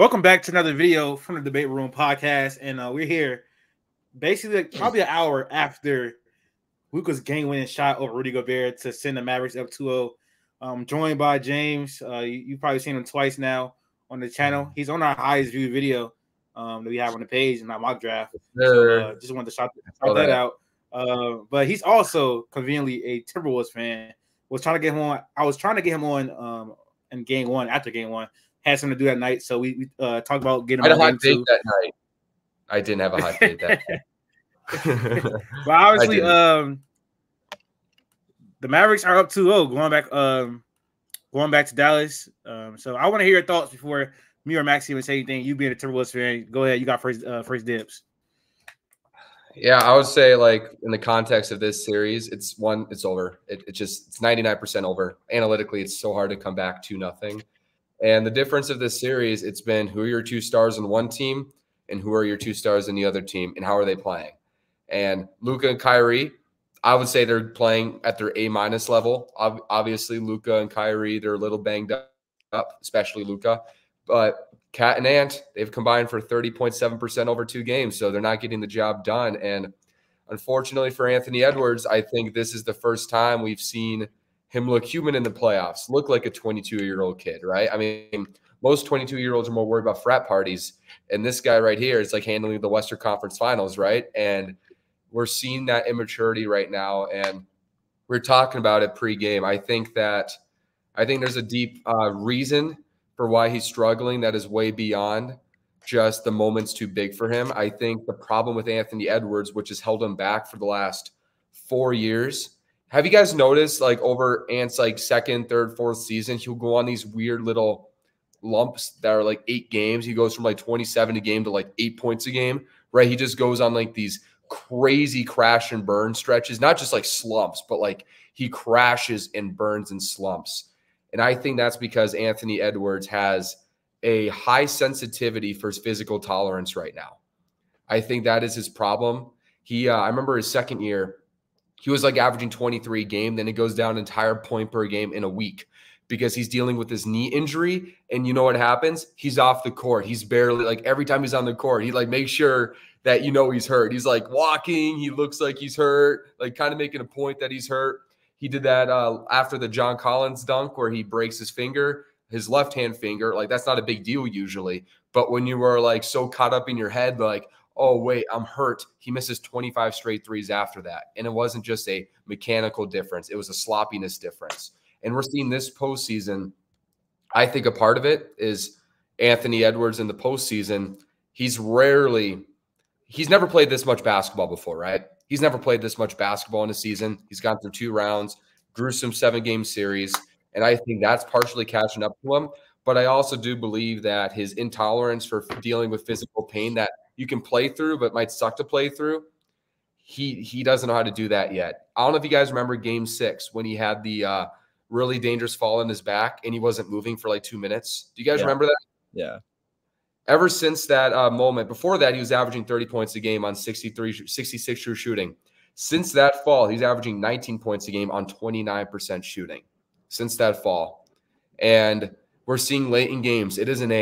Welcome back to another video from the Debate Room podcast, and we're here basically probably an hour after Luka's game-winning shot over Rudy Gobert to send the Mavericks up 2-0. Joined by James. You've probably seen him twice now on the channel. He's on our highest viewed video that we have on the page in our mock draft. So just wanted to shout that out. But he's also conveniently a Timberwolves fan. I was trying to get him on in game one, after game one. Had something to do that night, so we talked about getting him on game two. That night. I didn't have a hot date that night. But obviously, the Mavericks are up 2-0, going back to Dallas. So I want to hear your thoughts before me or Max even say anything. You being a Timberwolves fan, go ahead. You got first dibs. Yeah, I would say, like, in the context of this series, it's over. It's 99% over. Analytically, it's so hard to come back 2-0. And the difference of this series, it's been who are your two stars in one team and who are your two stars in the other team and how are they playing. And Luka and Kyrie, I would say they're playing at their A- level. Obviously, Luka and Kyrie, they're a little banged up, especially Luka. But Cat and Ant, they've combined for 30.7% over 2 games, so they're not getting the job done. And unfortunately for Anthony Edwards, I think this is the first time we've seen him look human in the playoffs, look like a 22-year-old kid, right? I mean, most 22-year-olds are more worried about frat parties. And this guy right here is like handling the Western Conference Finals, right? And we're seeing that immaturity right now. And we're talking about it pregame. I think there's a deep reason for why he's struggling that is way beyond just the moment's too big for him. I think the problem with Anthony Edwards, which has held him back for the last 4 years. Have you guys noticed, like, over Ant's like second, third, fourth season, he'll go on these weird little lumps that are like 8 games. He goes from like 27 a game to like 8 points a game, right? He just goes on like these crazy crash and burn stretches, not just like slumps, but like he crashes and burns in slumps. And I think that's because Anthony Edwards has a high sensitivity for his physical tolerance right now. I think that is his problem. I remember his second year, he was like averaging 23 a game. Then it goes down an entire point per game in a week because he's dealing with his knee injury. And you know what happens? He's off the court. He's barely, like, every time he's on the court, he like makes sure that he's hurt. He's like walking. He looks like he's hurt, like kind of making a point that he's hurt. He did that after the John Collins dunk where he breaks his finger, his left-hand finger. Like, that's not a big deal usually. But when you were like so caught up in your head, like, oh, wait, I'm hurt. He misses 25 straight threes after that. And it wasn't just a mechanical difference. It was a sloppiness difference. And we're seeing this postseason. I think a part of it is Anthony Edwards in the postseason. He's never played this much basketball before, right? He's never played this much basketball in a season. He's gone through 2 rounds, gruesome 7-game series. And I think that's partially catching up to him. But I also do believe that his intolerance for dealing with physical pain that you can play through, but might suck to play through. He doesn't know how to do that yet. I don't know if you guys remember Game 6 when he had the really dangerous fall in his back and he wasn't moving for like 2 minutes. Do you guys remember that? Yeah. Ever since that moment, before that, he was averaging 30 points a game on 66 true shooting. Since that fall, he's averaging 19 points a game on 29% shooting. Since that fall. And we're seeing late in games. It isn't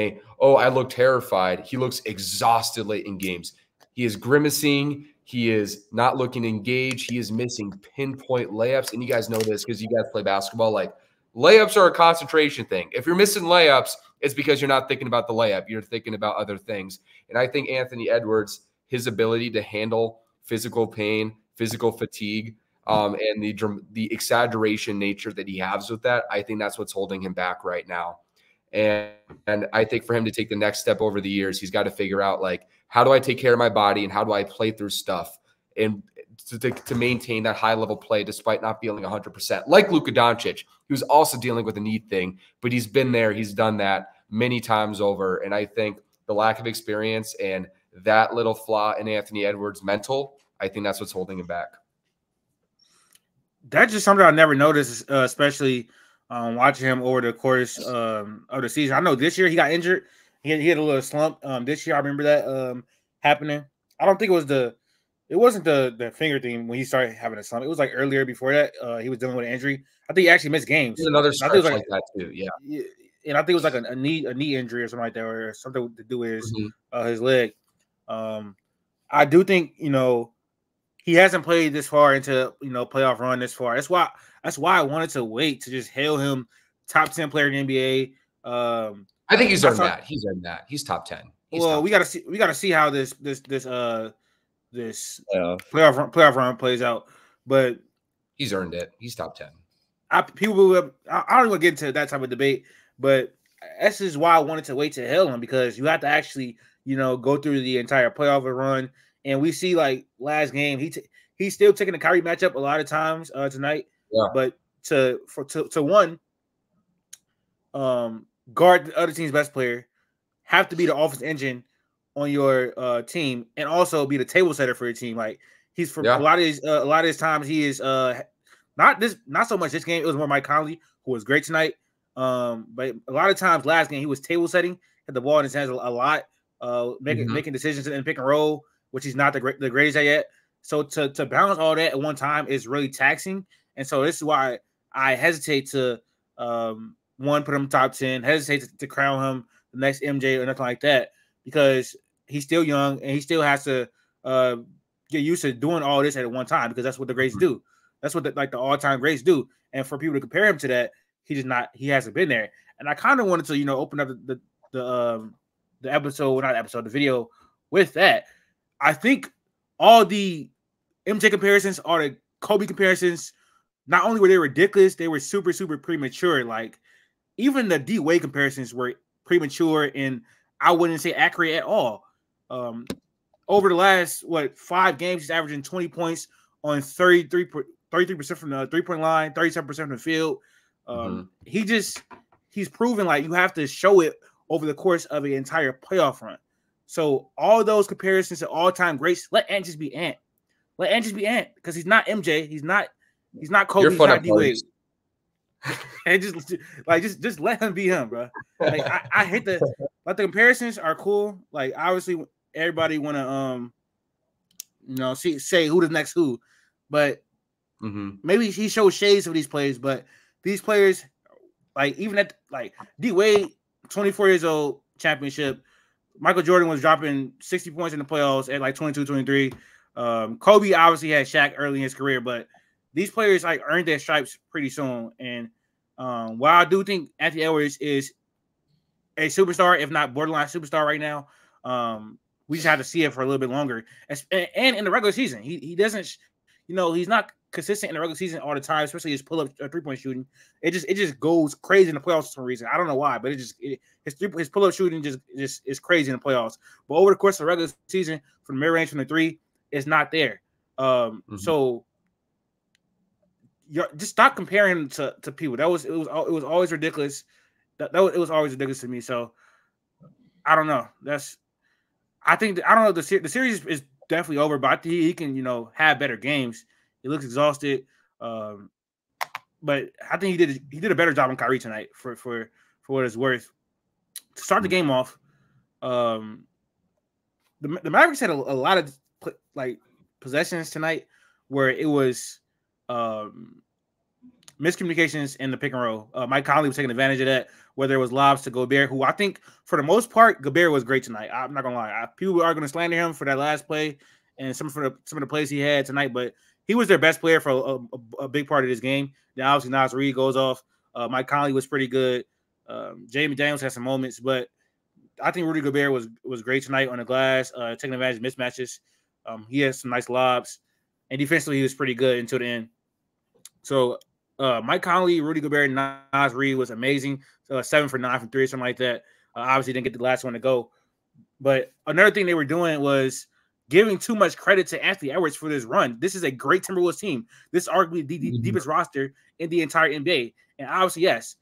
I look terrified. He looks exhausted late in games. He is grimacing. He is not looking engaged. He is missing pinpoint layups. And you guys know this because you guys play basketball. Like, layups are a concentration thing. If you're missing layups, it's because you're not thinking about the layup. You're thinking about other things. And I think Anthony Edwards, his ability to handle physical pain, physical fatigue, and the exaggeration nature that he has with that, I think that's what's holding him back right now. And I think for him to take the next step over the years, he's got to figure out, like, how do I take care of my body and how do I play through stuff and to maintain that high-level play despite not feeling 100%. Like Luka Doncic, who's also dealing with a knee thing, but he's been there. He's done that many times over. And I think the lack of experience and that little flaw in Anthony Edwards' mental, I think that's what's holding him back. That's just something I never noticed, especially watching him over the course of the season. I know this year he got injured. He had a little slump. This year I remember that happening. I don't think it wasn't the finger thing when he started having a slump. It was like earlier before that. He was dealing with an injury. I think he actually missed games. There's another stretch like that too. Yeah. and I think it was like a knee injury or something like that, or something to do with his leg. I do think he hasn't played this far into playoff run this far. That's why I wanted to wait to just hail him top 10 player in the NBA. I think he's earned that. He's earned that. He's top 10. We gotta see how this playoff run plays out. But he's earned it. He's top 10. I don't want to get into that type of debate, but this is why I wanted to wait to hail him, because you have to actually go through the entire playoff run. And we see, like, last game, he's still taking the Kyrie matchup a lot of times tonight. Yeah. But to guard the other team's best player, have to be the offense engine on your team, and also be the table setter for your team. Like, he's a lot of his times he is not so much this game. It was more Mike Conley, who was great tonight. But a lot of times last game he was table setting, had the ball in his hands a lot, making decisions in pick and roll, which he's not the greatest at yet. So to balance all that at one time is really taxing. And so this is why I hesitate to put him top 10, hesitate to crown him the next MJ or nothing like that, because he's still young and he still has to get used to doing all this at one time, because that's what the greats do. That's what the all-time greats do. And for people to compare him to that, he hasn't been there. And I kind of wanted to, open up the video with that. I think all the MJ comparisons are the Kobe comparisons. Not only were they ridiculous, they were super, super premature. Like, even the D Wade comparisons were premature, and I wouldn't say accurate at all. Over the last 5 games, he's averaging 20 points on 33% from the 3-point line, 37% from the field. He's proven, like, you have to show it over the course of an entire playoff run. So all those comparisons to all-time greats, let Ant just be Ant. Let Ant just be Ant, because he's not MJ. He's not Kobe. He's not D Wade. And just let him be him, bro. Like, I hate the comparisons are cool. Like, obviously everybody want to say who the next who, but maybe he shows shades of these players. But these players, like, even at D Wade, 24 years old, championship. Michael Jordan was dropping 60 points in the playoffs at 22, 23. Kobe obviously had Shaq early in his career, but these players earned their stripes pretty soon. And while I do think Anthony Edwards is a superstar, if not borderline superstar right now, we just have to see it for a little bit longer. And in the regular season, he doesn't, he's not consistent in the regular season all the time, especially his pull-up 3-point shooting. It just goes crazy in the playoffs for some reason. I don't know why, but his pull-up shooting just is crazy in the playoffs. But over the course of the regular season, from the mid-range from the 3, it's not there. So just stop comparing him to people. It was always ridiculous. It was always ridiculous to me. So I don't know. I don't know. The series is definitely over, but I think he can have better games. He looks exhausted, but I think he did a better job on Kyrie tonight for what it's worth. To start the game off, the Mavericks had a lot of possessions tonight where it was miscommunications in the pick and roll. Mike Conley was taking advantage of that, whether it was lobs to Gobert, who I think for the most part Gobert was great tonight. I'm not gonna lie. People are gonna slander him for that last play and some of the plays he had tonight, but he was their best player for a big part of this game. Then obviously Nas Reed goes off. Mike Conley was pretty good. Jamie Daniels had some moments, but I think Rudy Gobert was great tonight on the glass, taking advantage of mismatches. He had some nice lobs, and defensively he was pretty good until the end. So Mike Conley, Rudy Gobert, and Nas Reed was amazing. 7 for 9 from 3, something like that. Obviously didn't get the last one to go. But another thing they were doing was giving too much credit to Anthony Edwards for this run. This is a great Timberwolves team. This is arguably the deepest roster in the entire NBA. And obviously, yes,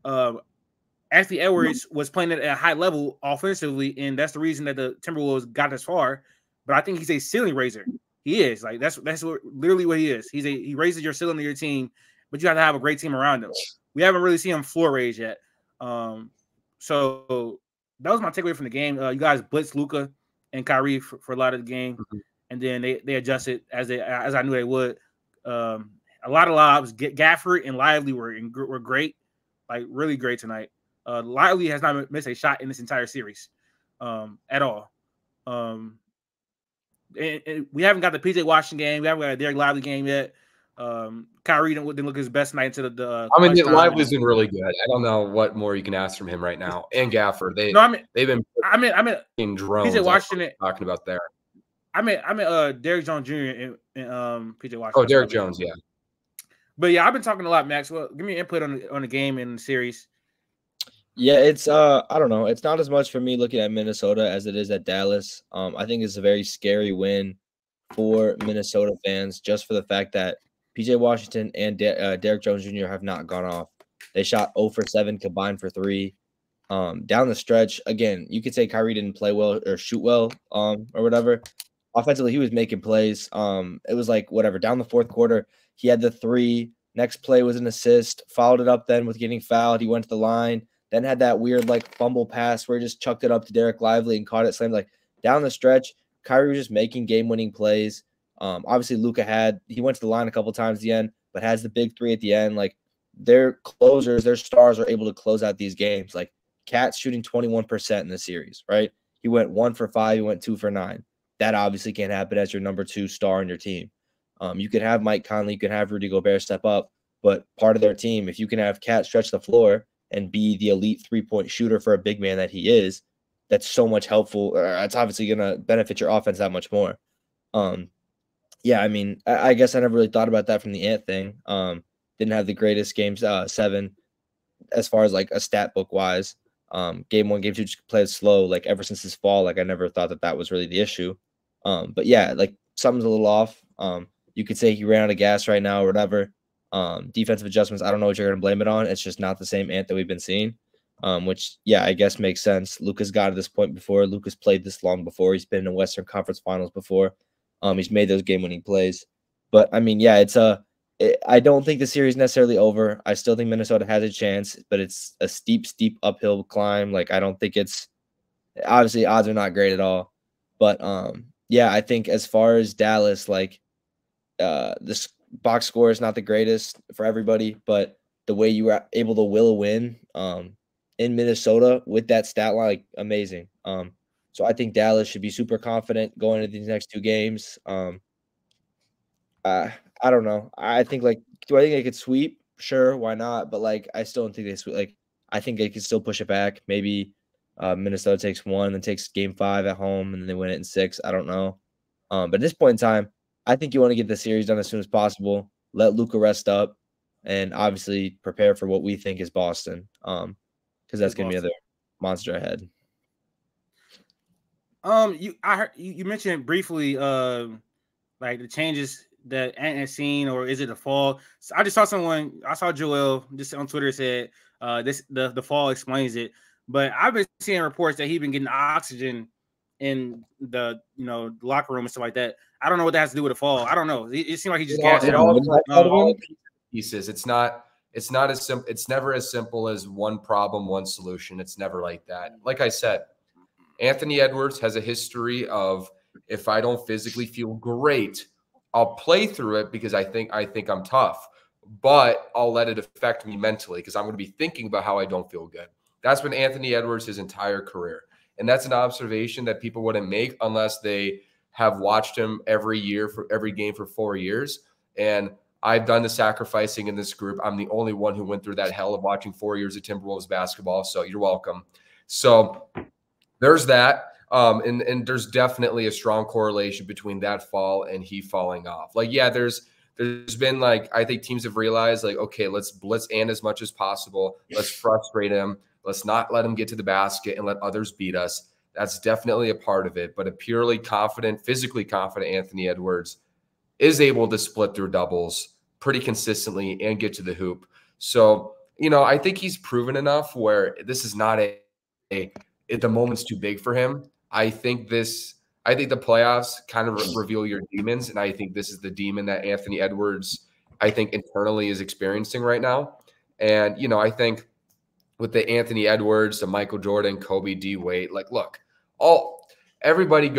Anthony Edwards was playing at a high level offensively, and that's the reason that the Timberwolves got this far. But I think he's a ceiling raiser. He is. That's literally what he is. He raises your ceiling of your team, but you have to have a great team around him. We haven't really seen him floor raise yet. So that was my takeaway from the game. You guys blitzed Luka and Kyrie for a lot of the game, and then they adjusted as I knew they would. A lot of lobs. Gafford and Lively were great, really great tonight. Lively has not missed a shot in this entire series at all. And we haven't got the PJ Washington game. We haven't got a Derek Lively game yet. Kyrie didn't look his best night into the I mean, Lively's been really good. I don't know what more you can ask from him right now. And Gaffer, they've been in drones. PJ Washington talking about there. I mean Derek Jones Jr. and PJ Washington. Oh, Derek Jones, yeah. But yeah, I've been talking a lot, Max. Well, give me input on the game and the series. Yeah, it's I don't know. It's not as much for me looking at Minnesota as it is at Dallas. I think it's a very scary win for Minnesota fans just for the fact that PJ Washington and Derek Jones Jr. have not gone off. They shot 0 for 7 combined for 3. Down the stretch, again, you could say Kyrie didn't play well or shoot well or whatever. Offensively, he was making plays. It was like whatever. Down the fourth quarter, he had the 3. Next play was an assist. Followed it up then with getting fouled. He went to the line. Then had that weird like fumble pass where he just chucked it up to Derek Lively and caught it slammed. Like down the stretch, Kyrie was just making game-winning plays. Obviously, Luka he went to the line a couple times at the end, but has the big 3 at the end. Like their closers, their stars are able to close out these games. Like Cat's shooting 21% in the series, right? He went 1 for 5. He went 2 for 9. That obviously can't happen as your number 2 star on your team. You can have Mike Conley, you can have Rudy Gobert step up, but part of their team, if you can have Cat stretch the floor and be the elite 3-point shooter for a big man that he is, that's so much helpful. That's obviously going to benefit your offense that much more. Yeah, I mean, I guess I never really thought about that from the Ant thing. Didn't have the greatest games 7 as far as like a stat book wise. Game 1, game 2 just played slow. Like ever since this fall, like I never thought that was really the issue. But yeah, like something's a little off. You could say he ran out of gas right now or whatever. Defensive adjustments, I don't know what you're going to blame it on. It's just not the same Ant that we've been seeing, which, yeah, I guess makes sense. Luka's got to this point before. Luka's played this long before. He's been in Western Conference Finals before. He's made those game-winning plays. But, I mean, yeah, I don't think the series is necessarily over. I still think Minnesota has a chance, but it's a steep, steep uphill climb. Like, I don't think obviously, odds are not great at all. But, yeah, I think as far as Dallas, like, this box score is not the greatest for everybody, but the way you were able to will a win in Minnesota with that stat line, like, amazing. So I think Dallas should be super confident going into these next 2 games. I don't know. I think, like, do I think they could sweep? Sure, why not? But, like, I still don't think they sweep. Like, I think they could still push it back. Maybe Minnesota takes 1 and takes game 5 at home and then they win it in 6. I don't know. But at this point in time, I think you want to get the series done as soon as possible. Let Luka rest up, and obviously prepare for what we think is Boston, because that's going to be another monster ahead. I heard you mentioned briefly, like the changes that Ant has seen, or is it the fall? So I just saw I saw Joel just on Twitter said the fall explains it, but I've been seeing reports that he's been getting oxygen in the locker room and stuff like that. I don't know what that has to do with the fall. I don't know. It seemed like he just gassed all pieces. It's not as simple. It's never as simple as one problem, one solution. It's never like that. Like I said, Anthony Edwards has a history of, if I don't physically feel great, I'll play through it because I think I'm tough, but I'll let it affect me mentally because I'm going to be thinking about how I don't feel good. That's been Anthony Edwards his entire career. And that's an observation that people wouldn't make unless they have watched him every year for every game for 4 years. And I've done the sacrificing in this group. I'm the only one who went through that hell of watching 4 years of Timberwolves basketball. So you're welcome. So there's that. And there's definitely a strong correlation between that fall and he falling off. Like, yeah, there's been, like, I think teams have realized, like, okay, let's blitz Ant as much as possible. Let's frustrate him. Let's not let him get to the basket and let others beat us. That's definitely a part of it. But a purely confident, physically confident Anthony Edwards is able to split through doubles pretty consistently and get to the hoop. So, I think he's proven enough where this is not the moment's too big for him. I think the playoffs kind of reveal your demons, and I think this is the demon that Anthony Edwards, I think, internally is experiencing right now. And, I think with the Anthony Edwards, the Michael Jordan, Kobe, D Wade, like, look, everybody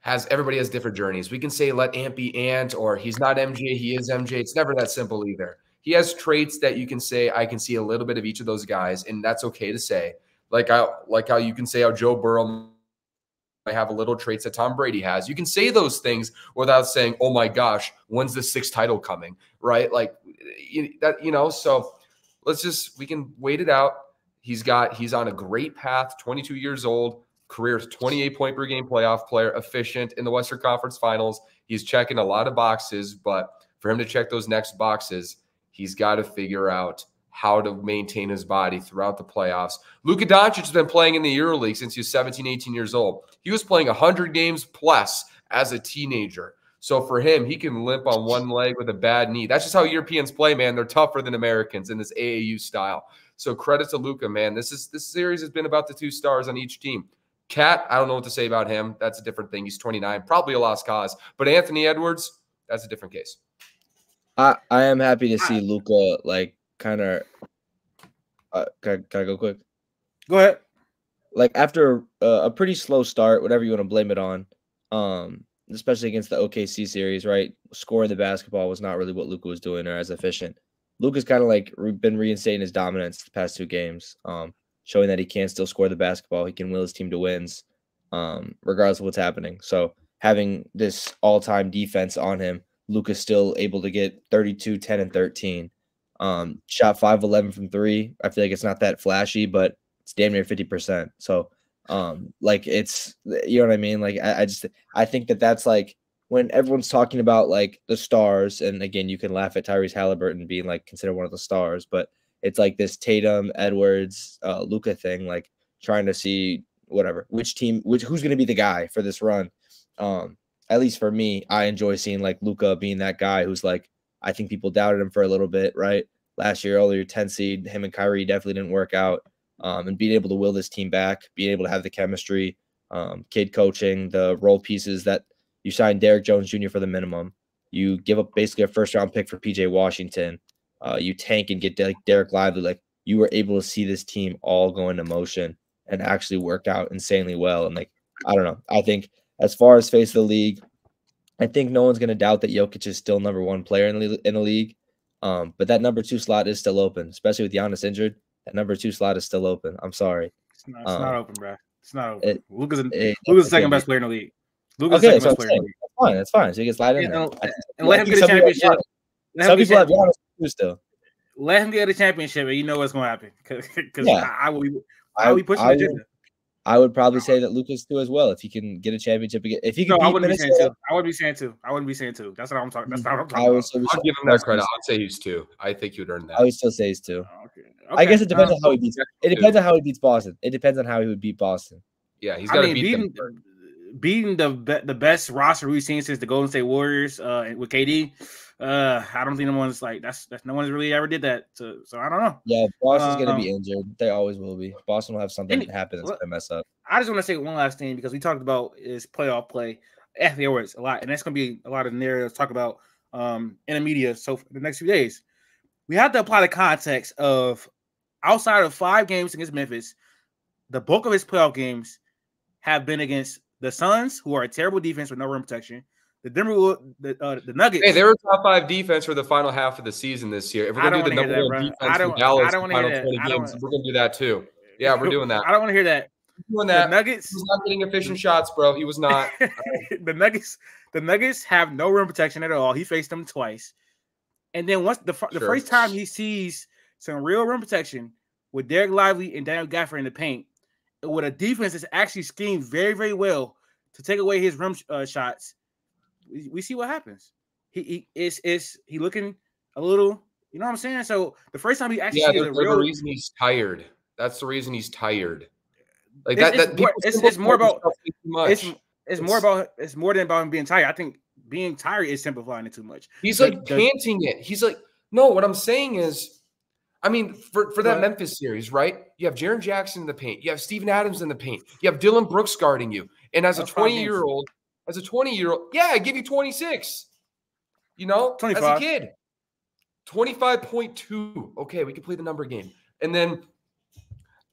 has different journeys. We can say let Ant be Ant, or he's not MJ, he is MJ. It's never that simple either. He has traits that you can say, I can see a little bit of each of those guys, and that's okay to say. Like how you can say how Joe Burrow might have a little traits that Tom Brady has. You can say those things without saying, oh my gosh, when's the 6th title coming, right? Like so we can wait it out. He's on a great path, 22 years old, career 28 point per game playoff player, efficient in the Western Conference Finals. He's checking a lot of boxes, but for him to check those next boxes, he's got to figure out how to maintain his body throughout the playoffs. Luka Doncic has been playing in the EuroLeague since he was 17, 18 years old. He was playing 100 games plus as a teenager. So for him, he can limp on one leg with a bad knee. That's just how Europeans play, man. They're tougher than Americans in this AAU style. So credit to Luka, man. This series has been about the 2 stars on each team. Cat, I don't know what to say about him. That's a different thing. He's 29, probably a lost cause. But Anthony Edwards, that's a different case. I am happy to see Luka like kind of. Can I go quick? Go ahead. Like after a pretty slow start, whatever you want to blame it on, especially against the OKC series, right? Scoring the basketball was not really what Luka was doing or as efficient. Luka's kind of like been reinstating his dominance the past 2 games, showing that he can still score the basketball. He can will his team to wins, regardless of what's happening. So having this all-time defense on him, Luka's still able to get 32, 10, and 13. Shot 5-11 from 3. I feel like it's not that flashy, but it's damn near 50%. So, like it's, you know what I mean? Like I think that's like when everyone's talking about like the stars, and again, you can laugh at Tyrese Halliburton being like considered one of the stars, but it's like this Tatum, Edwards, Luka thing, like trying to see which team, who's going to be the guy for this run. At least for me, I enjoy seeing like Luka being that guy who's like, I think people doubted him for a little bit, right? Last year, earlier 10 seed, him and Kyrie definitely didn't work out. And being able to will this team back, being able to have the chemistry, kid coaching, the role pieces that you signed Derrick Jones Jr. for the minimum. You give up basically a 1st-round pick for PJ Washington. You tank and get like Derek Lively. Like you were able to see this team all go into motion and actually work out insanely well. And like, I don't know. I think as far as face of the league, I think no one's going to doubt that Jokic is still number 1 player in the league. But that number 2 slot is still open, especially with Giannis injured. That number 2 slot is still open. I'm sorry. It's not open, bro. It's not open. Luka's the second best player in the league. Luka's the second second best player in the league. That's fine. So he gets slide in there. And let him get a championship. Some people have Giannis too still. Let him get a championship, and you know what's going to happen. Because I will be pushing the agenda. I would probably say that Lucas too as well. If he can get a championship, if he can, I wouldn't be saying 2. I wouldn't be saying 2. That's what I'm talking. That's not what I'm talking about. I'll give him that credit. I'd say he's 2. I think he would earn that. I would still say he's 2. Okay. I guess it depends on how he beats. It depends on how he beats Boston. It depends on how he would beat Boston. Yeah, he's got to beat them. Beating the best roster we've seen since the Golden State Warriors with KD. I don't think no one's like that's no one's really ever did that. So I don't know. Yeah, Boston's gonna be injured. They always will be. Boston will have something happen that's gonna mess up. I just want to say one last thing because we talked about is playoff play. Anthony Edwards a lot, and that's gonna be a lot of narratives to talk about in the media. So for the next few days, we have to apply the context of outside of 5 games against Memphis, the bulk of his playoff games have been against the Suns, who are a terrible defense with no rim protection. The Nuggets. Hey, they were top 5 defense for the final half of the season this year. If we're gonna do the number 1 defense for Dallas in the final 20 games, we're gonna do that too. Yeah, we're doing that. I don't want to hear that. We're doing that. The Nuggets. He was not getting efficient shots, bro. He was not. The Nuggets have no rim protection at all. He faced them twice, and then once the first time he sees some real rim protection with Derek Lively and Daniel Gafford in the paint, with a defense that's actually schemed very, very well to take away his rim shots, we see what happens. He looking a little, you know what I'm saying? So the first time he actually sees the reason he's tired. That's the reason he's tired. Like it's more than about him being tired. I think being tired is simplifying it too much. He's like panting it. He's like, no, what I'm saying is, I mean, for that Memphis series, right? You have Jaren Jackson in the paint. You have Steven Adams in the paint. You have Dylan Brooks guarding you. And as a 20-year-old, yeah, I give you 26. You know, 25. As a kid. 25.2. Okay, we can play the number game. And then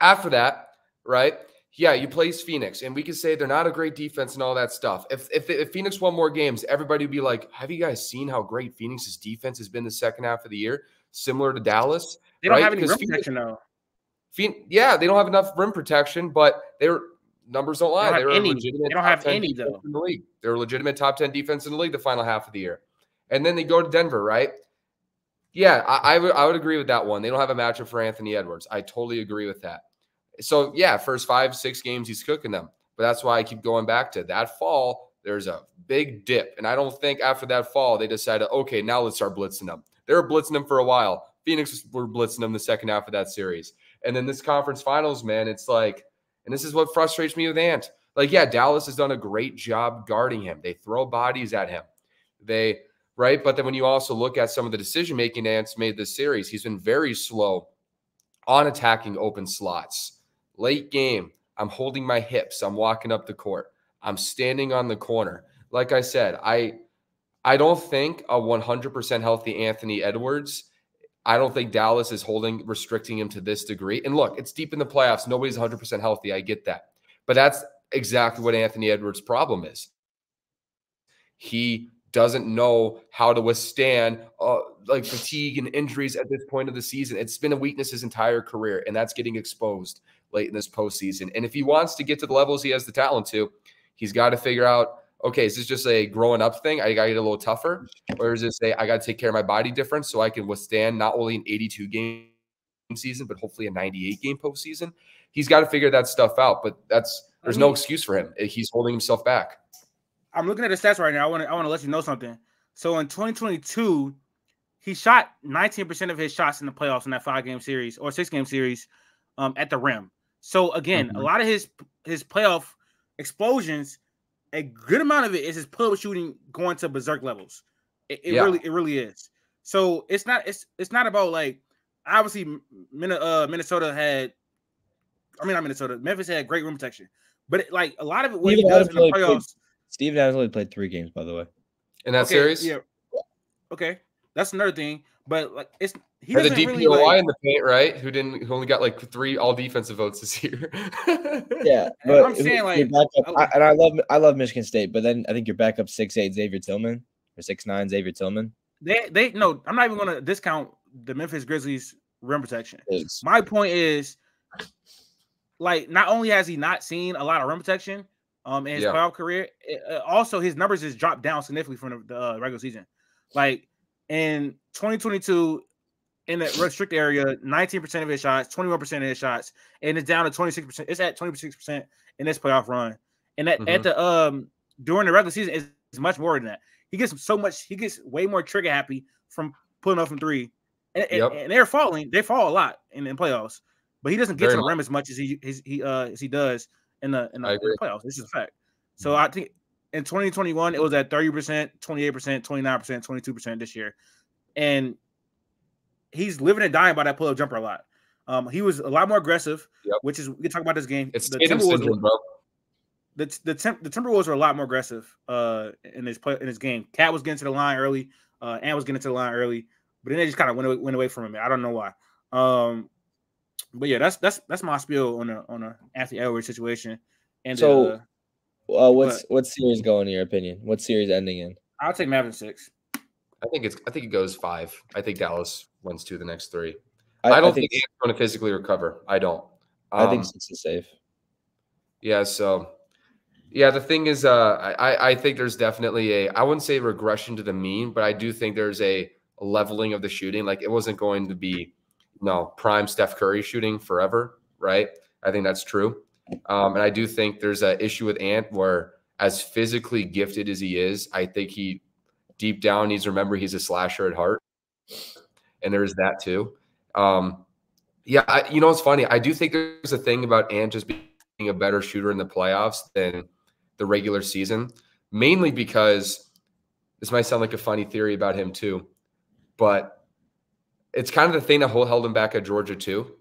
after that, right? Yeah, you play Phoenix, and we can say they're not a great defense and all that stuff. If Phoenix won more games, everybody would be like, have you guys seen how great Phoenix's defense has been the second half of the year? similar to Dallas. They don't right? have any Because rim protection though. Yeah, they don't have enough rim protection, but their numbers don't lie. They were a They legitimate don't top have 10 any defense though. in the league. They're a legitimate top 10 defense in the league the final half of the year. And then they go to Denver, right? Yeah, I would agree with that one. They don't have a matchup for Anthony Edwards. I totally agree with that. So, yeah, first 5-6 games, he's cooking them. But that's why I keep going back to that fall. There's a big dip. And I don't think after that fall, they decided, okay, now let's start blitzing them. They were blitzing them for a while. Phoenix were blitzing them the second half of that series. And then this conference finals, man, it's like, and this is what frustrates me with Ant. Like, yeah, Dallas has done a great job guarding him. They throw bodies at him. Right? But then when you also look at some of the decision-making Ant's made this series, he's been very slow on attacking open slots. Late game, I'm holding my hips. I'm walking up the court. I'm standing on the corner. Like I said, I don't think a 100% healthy Anthony Edwards, I don't think Dallas is restricting him to this degree. And look, it's deep in the playoffs. Nobody's 100% healthy. I get that. But that's exactly what Anthony Edwards' problem is. He doesn't know how to withstand like fatigue and injuries at this point of the season. It's been a weakness his entire career, and that's getting exposed late in this postseason. And if he wants to get to the levels he has the talent to, he's got to figure out, okay, is this just a growing up thing? I got to get a little tougher? Or is this I got to take care of my body different so I can withstand not only an 82-game season, but hopefully a 98-game postseason? He's got to figure that stuff out, but there's no excuse for him. He's holding himself back. I'm looking at the stats right now. I want to let you know something. So in 2022, he shot 19% of his shots in the playoffs in that 5-game series or 6-game series at the rim. So again, a lot of his playoff explosions, a good amount of it is his pull-up shooting going to berserk levels. It really is. So it's not about like, obviously Minnesota had, I mean not Minnesota, Memphis had great rim protection, but like a lot of it what he does in the playoffs. Steven Adams only played 3 games, by the way. In that series? Yeah. Okay. That's another thing. But like he doesn't the DPOY really like, in the paint, right? Who only got like 3 all defensive votes this year. Yeah. But I'm saying like I love Michigan State, but then I think your backup 6'8" Xavier Tillman or 6'9" Xavier Tillman. They no, I'm not even gonna discount the Memphis Grizzlies rim protection. My point is, like, not only has he not seen a lot of rim protection in his playoff career, also his numbers has dropped down significantly from the regular season. Like in 2022, in the restricted area, 19% of his shots, 21% of his shots, and it's down to 26%. It's at 26% in this playoff run. And at the during the regular season is much more than that. He gets way more trigger happy from pulling off from 3. And they fall a lot in playoffs. But he doesn't get to the rim as much as he does in the playoffs. This is a fact. So I think in 2021 it was at 30%, 28%, 29%, 22% this year, and he's living and dying by that pull-up jumper a lot. He was a lot more aggressive, which is we can talk about this game. It's the Timberwolves, bro. The Timberwolves were a lot more aggressive in this game. Cat was getting to the line early, and was getting to the line early, but then they just kind of went away from him. I don't know why. But yeah, that's my spiel on a Anthony Edwards situation. And so, what series going in your opinion? What series ending in? I'll take Mavericks 6. I think it goes 5. I think Dallas wins 2 of the next 3. I don't think Ant's going to physically recover. I don't. I think 6 is safe. Yeah. So, yeah, the thing is, I think there's definitely I wouldn't say regression to the mean, but I do think there's a leveling of the shooting. Like it wasn't going to be prime Steph Curry shooting forever, right? I think that's true. And I do think there's an issue with Ant where as physically gifted as he is, I think he deep down needs to remember he's a slasher at heart. And there's that too. It's funny. I do think there's a thing about Ant just being a better shooter in the playoffs than the regular season, mainly because this might sound like a funny theory about him too, but it's kind of the thing that held him back at Georgia too.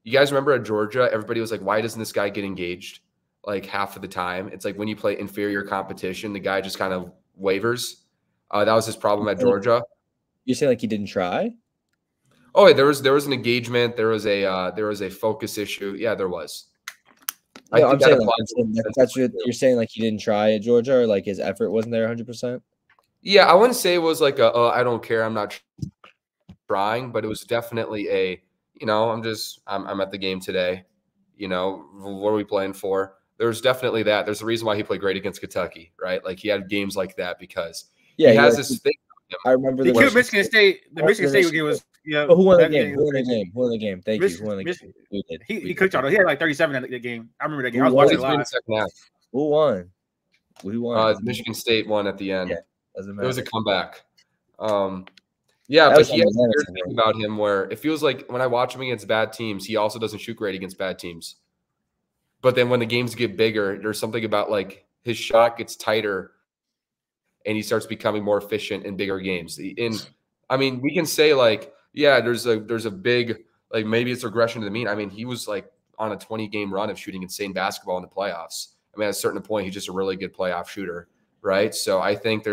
You guys remember at Georgia, everybody was like, why doesn't this guy get engaged like half of the time? It's like when you play inferior competition, the guy just kind of wavers. That was his problem at Georgia. You say like he didn't try? Oh, yeah, there was an engagement. There was a focus issue. Yeah, there was. No, I'm saying that's what you're saying. Like he didn't try at Georgia, or like his effort wasn't there 100%. Yeah, I wouldn't say it was like I don't care. I'm not trying, but it was definitely a, I'm at the game today. What are we playing for? There's definitely that. There's a reason why he played great against Kentucky, right? Like he had games like that because he has this thing. I remember the Michigan State. The Michigan State game was But who won the game? Who won the game? Who won the game? Thank you. Who won the game? He cooked y'all. He had like 37 in the game. I remember that game. I was watching it live. Who won? Who won? Michigan State won at the end. Yeah, doesn't matter. It was a comeback. But he has a weird thing about him where it feels like when I watch him against bad teams, he also doesn't shoot great against bad teams. But then when the games get bigger, there's something about like his shot gets tighter and he starts becoming more efficient in bigger games. We can say like, yeah, there's a big, like maybe it's regression to the mean. I mean, he was like on a 20-game run of shooting insane basketball in the playoffs. I mean, at a certain point, he's just a really good playoff shooter, right? So I think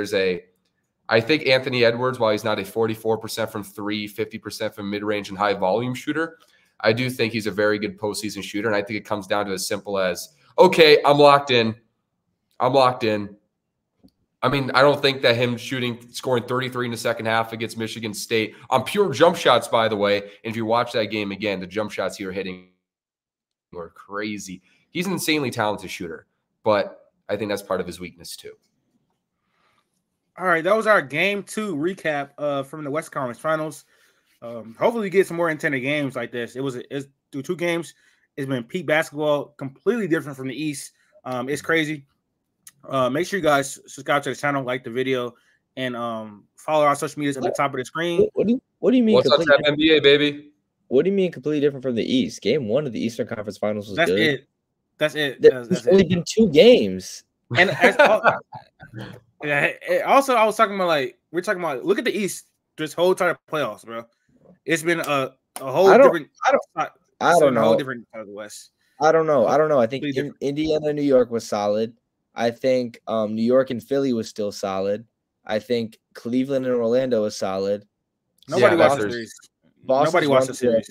Anthony Edwards, while he's not a 44% from three, 50% from mid-range and high volume shooter, I do think he's a very good postseason shooter. And I think it comes down to as simple as, okay, I'm locked in. I mean, I don't think that him scoring 33 in the second half against Michigan State on pure jump shots, by the way. And if you watch that game again, the jump shots he was hitting were crazy. He's an insanely talented shooter, but I think that's part of his weakness too. All right, that was our game 2 recap from the West Conference Finals. Hopefully we get some more intended games like this. It's through 2 games. It's been peak basketball, completely different from the East. It's crazy. Make sure you guys subscribe to the channel, like the video, and follow our social medias at the top of the screen. What do you mean? WhatsontapNBA, baby? What do you mean completely different from the East? Game 1 of the Eastern Conference Finals was good. That's it. There's only been 2 games. And also, I was talking about look at the East this whole entire playoffs, bro. It's been a whole different. I don't know. A whole different side of the West. I don't know. I think Indiana, New York was solid. I think New York and Philly was still solid. I think Cleveland and Orlando was solid. Nobody watched the series. Nobody watched the series.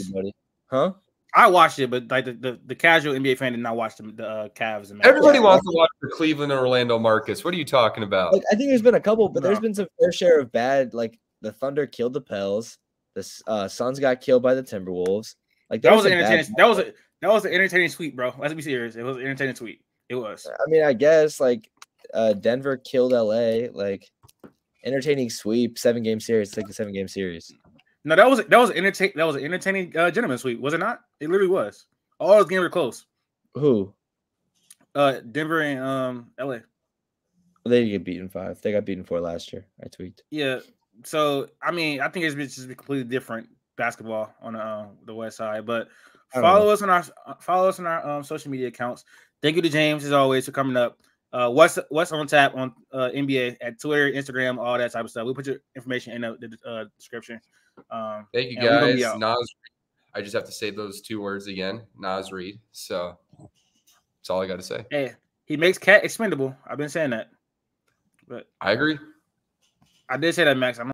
Huh? I watched it, but like the casual NBA fan did not watch the Cavs. And everybody wants to watch the Cleveland and Orlando Marcus. What are you talking about? Like, I think there's been a couple, but there's been some fair share of bad. Like the Thunder killed the Pels. The Suns got killed by the Timberwolves. Like that was an entertaining. That was an entertaining sweep, bro. Let's be serious. It was an entertaining sweep. It was. I mean, I guess like Denver killed LA. Like entertaining sweep, 7-game series. It's like a 7-game series. No, that was an entertaining gentleman sweep, was it not? It literally was. All those games were close. Who? Denver and LA. They didn't get beaten 5. They got beaten 4 last year. I tweaked. Yeah. So I mean, I think it's just completely different basketball on the West Side. But follow us on our social media accounts. Thank you to James as always for coming up. What's on tap on NBA at Twitter, Instagram, all that type of stuff. We'll put your information in the description. Thank you guys. Nas, I just have to say those 2 words again. Nas Reed. So that's all I got to say. Hey, he makes Cat expendable. I've been saying that. But I agree. I did say that, Max.